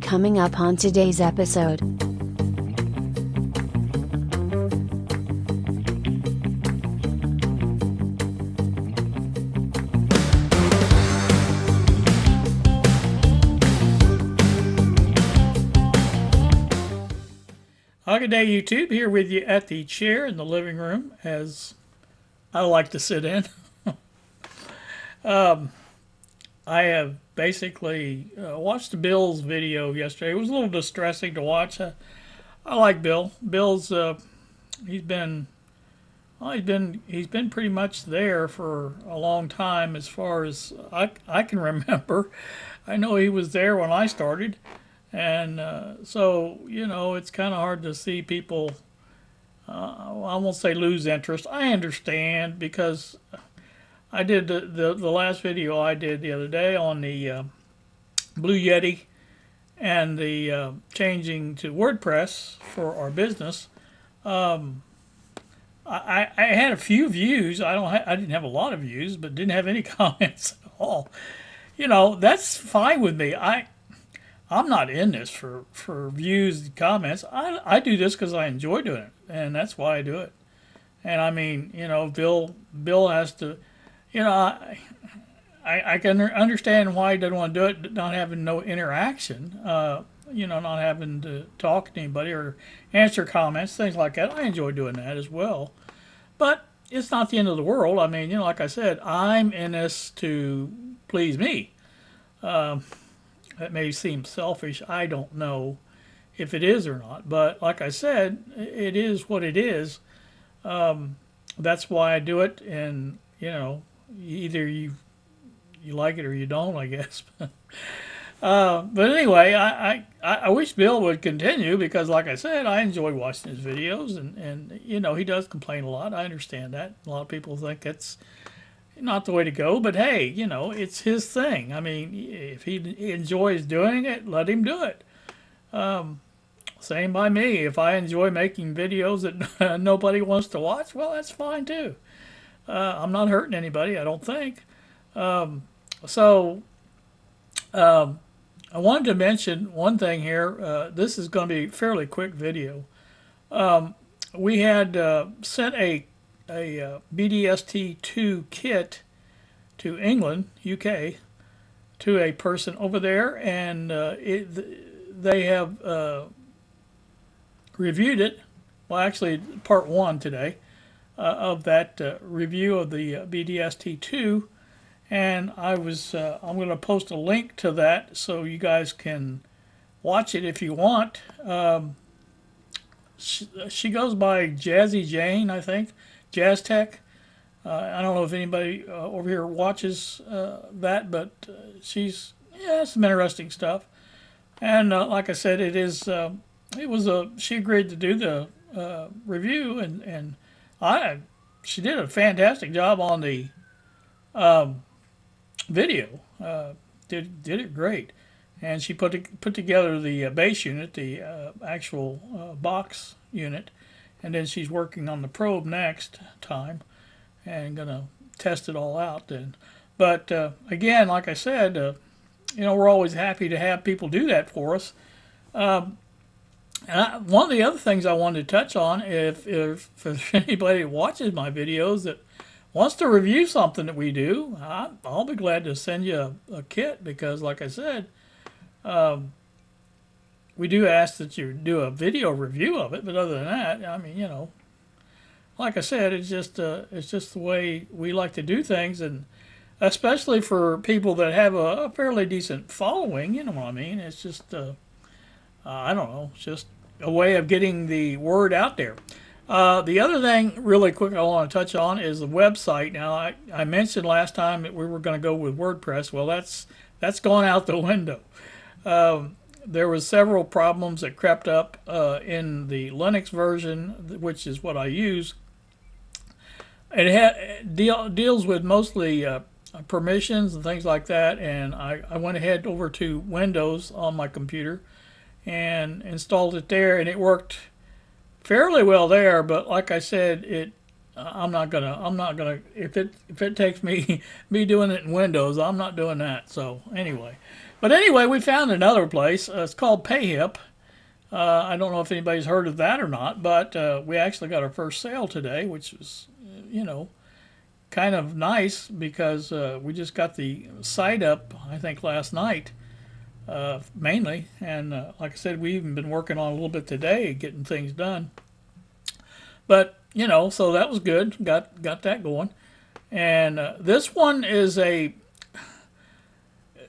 coming up on today's episode. Good day, YouTube. Here with you at the chair in the living room, as I like to sit in. I have basically watched the Bill's video yesterday. It was a little distressing to watch. I like Bill. Bill's he's been he's been pretty much there for a long time, as far as I can remember. I know he was there when I started. And so, you know, it's kind of hard to see people, I won't say lose interest. I understand, because I did the last video I did the other day on the Blue Yeti and the changing to WordPress for our business. I had a few views. I didn't have a lot of views, but didn't have any comments at all. You know, that's fine with me. I'm not in this for views and comments. I do this because I enjoy doing it, and that's why I do it. And I mean, you know, Bill has to, you know, I can understand why he doesn't want to do it, not having no interaction, you know, not having to talk to anybody or answer comments, things like that. I enjoy doing that as well. But it's not the end of the world. I mean, you know, like I said, I'm in this to please me. That may seem selfish. I don't know if it is or not. But like I said, it is what it is. That's why I do it. And, you know, either you like it or you don't, I guess. But anyway, I wish Bill would continue, because, like I said, I enjoy watching his videos. And you know, he does complain a lot. I understand that. A lot of people think it's not the way to go, but hey, you know, it's his thing. I mean, if he enjoys doing it, let him do it. Same by me. If I enjoy making videos that nobody wants to watch, well, that's fine too. I'm not hurting anybody, I don't think. So I wanted to mention one thing here. This is going to be a fairly quick video. We had sent a BDST2 kit to England, UK, to a person over there, and they have reviewed it. Well, actually, part one today of that review of the BDST2, and I'm going to post a link to that so you guys can watch it if you want. She goes by Jazzy Jane, I think. Jazz Tech. I don't know if anybody over here watches that, but she's some interesting stuff. And like I said, she agreed to do the review, and she did a fantastic job on the video. Did it great, and she put together the base unit, the actual box unit. And then she's working on the probe next time and going to test it all out then. But again, like I said, you know, we're always happy to have people do that for us. One of the other things I wanted to touch on, if anybody watches my videos that wants to review something that we do, I'll be glad to send you a kit, because like I said, we do ask that you do a video review of it, but other than that, I mean, you know, like I said, it's just the way we like to do things, and especially for people that have a fairly decent following, you know what I mean? It's just, I don't know, it's just a way of getting the word out there. The other thing, really quick, I want to touch on is the website. Now, I mentioned last time that we were going to go with WordPress. Well, that's gone out the window. There was several problems that crept up in the Linux version, which is what I use. It deals with mostly permissions and things like that, and I went ahead over to Windows on my computer and installed it there, and it worked fairly well there. But like I said, I'm not gonna if it takes me doing it in Windows, I'm not doing that. So anyway, But anyway, we found another place. It's called PayHip. I don't know if anybody's heard of that or not, but we actually got our first sale today, which was, you know, kind of nice because we just got the site up, I think, last night, mainly. And like I said, we've even been working on a little bit today, getting things done. But, you know, so that was good. Got that going. And this one is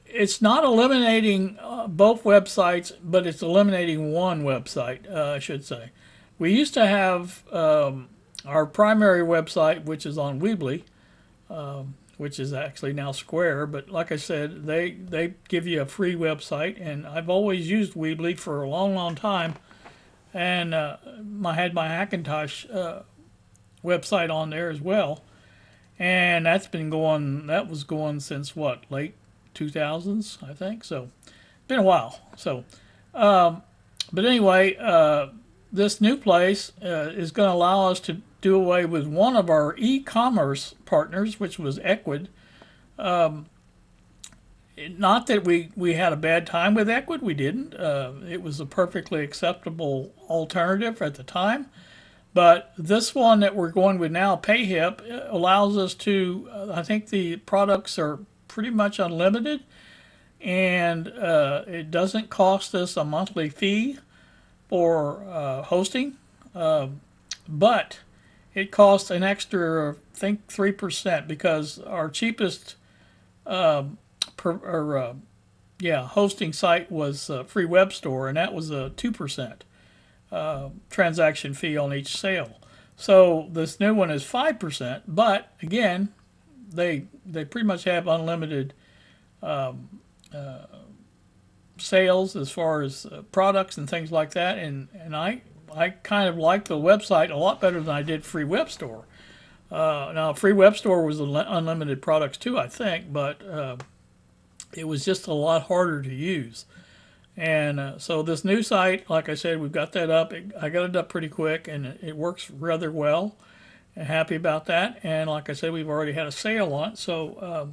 it's not eliminating both websites, but it's eliminating one website, I should say. We used to have our primary website, which is on Weebly, which is actually now Square. But like I said, they give you a free website, and I've always used Weebly for a long, long time. And I had my Hackintosh website on there as well, and that was going since what, late 2000s, I think. So been a while. So but anyway, this new place is going to allow us to do away with one of our e-commerce partners, which was Equid. Not that we had a bad time with Equid, we didn't. It was a perfectly acceptable alternative at the time. But this one that we're going with now, PayHip, allows us to, I think the products are pretty much unlimited, and it doesn't cost us a monthly fee for hosting, but it costs an extra, I think, 3% because our cheapest hosting site was Free Web Store, and that was a 2% transaction fee on each sale. So this new one is 5%, but again, they pretty much have unlimited sales as far as products and things like that. And I kind of like the website a lot better than I did Free Web Store. Now, Free Web Store was unlimited products too, I think, but it was just a lot harder to use. And so this new site, like I said, we've got that up. I got it up pretty quick, and it works rather well. I'm happy about that. And like I said, we've already had a sale on it, so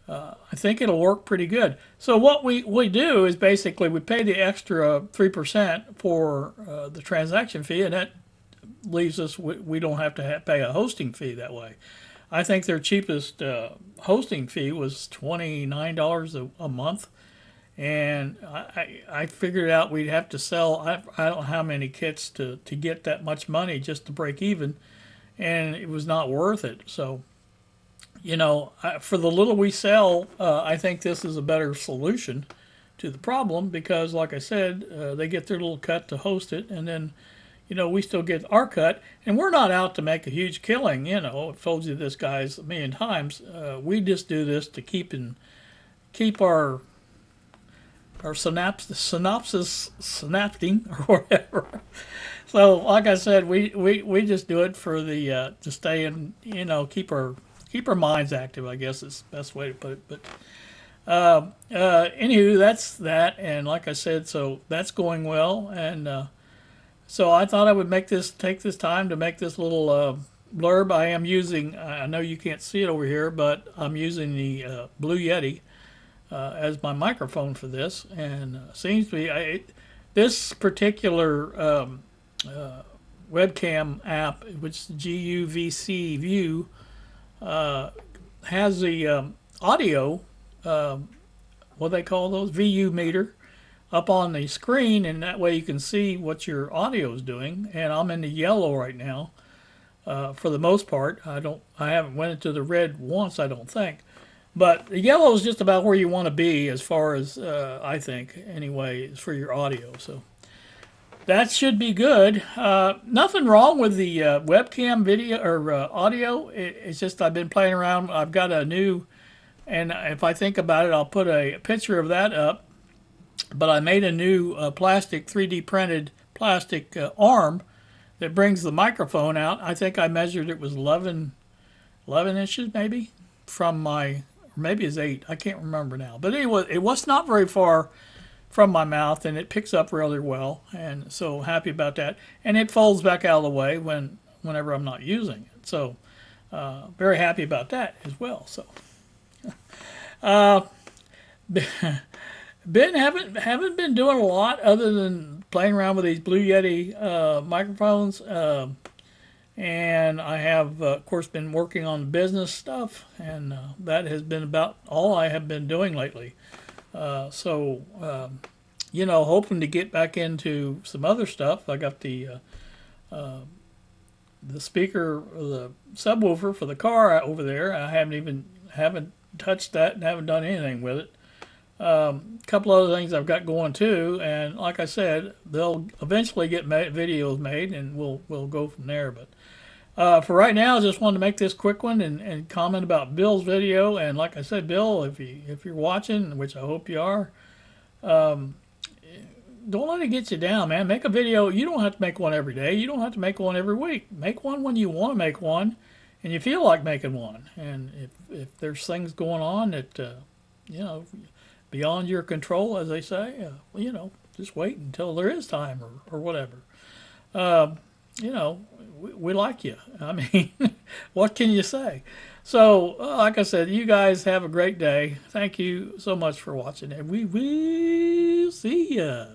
I think it'll work pretty good. So what we do is basically we pay the extra 3% for the transaction fee, and that leaves us, we don't have to pay a hosting fee that way. I think their cheapest hosting fee was $29 a month. And I figured out we'd have to sell, I don't know how many kits to get that much money just to break even. And it was not worth it. So, you know, for the little we sell, I think this is a better solution to the problem because, like I said, they get their little cut to host it. And then, you know, we still get our cut. And we're not out to make a huge killing. You know, I've told you this, guys, a million times. We just do this to keep our synopsis synapting or whatever. So, like I said, we just do it for the to stay and, you know, keep our minds active, I guess is the best way to put it. But anywho, that's that, and like I said, so that's going well, and so I thought I would take this time to make this little blurb. I am using, I know you can't see it over here, but I'm using the Blue Yeti as my microphone for this, and seems to be this particular webcam app, which is GUVC View, has the audio, what they call those, VU meter, up on the screen, and that way you can see what your audio is doing. And I'm in the yellow right now, for the most part. I haven't went into the red once, I don't think. But the yellow is just about where you want to be as far as, I think, anyway, for your audio. So that should be good. Nothing wrong with the webcam video or audio. It's just I've been playing around. I've got a new, and if I think about it, I'll put a picture of that up. But I made a new plastic, 3D printed plastic arm that brings the microphone out. I think I measured it was 11 inches maybe from my, or maybe it's 8. I can't remember now. But anyway, it was not very far from my mouth, and it picks up really well. And so happy about that. And it folds back out of the way whenever I'm not using it. So very happy about that as well. So Haven't been doing a lot other than playing around with these Blue Yeti microphones. And I have, of course, been working on business stuff, and that has been about all I have been doing lately. Hoping to get back into some other stuff. I got the speaker, the subwoofer for the car over there. I haven't touched that and haven't done anything with it. A couple other things I've got going too, and like I said, they'll eventually get videos made, and we'll go from there. But for right now, I just wanted to make this quick one and comment about Bill's video. And like I said, Bill, if you're watching, which I hope you are, don't let it get you down, man. Make a video. You don't have to make one every day. You don't have to make one every week. Make one when you want to make one, and you feel like making one. And if there's things going on that you know beyond your control, as they say, just wait until there is time or whatever. Uh, we like you. I mean, what can you say? So, like I said, you guys have a great day. Thank you so much for watching, and we will see ya.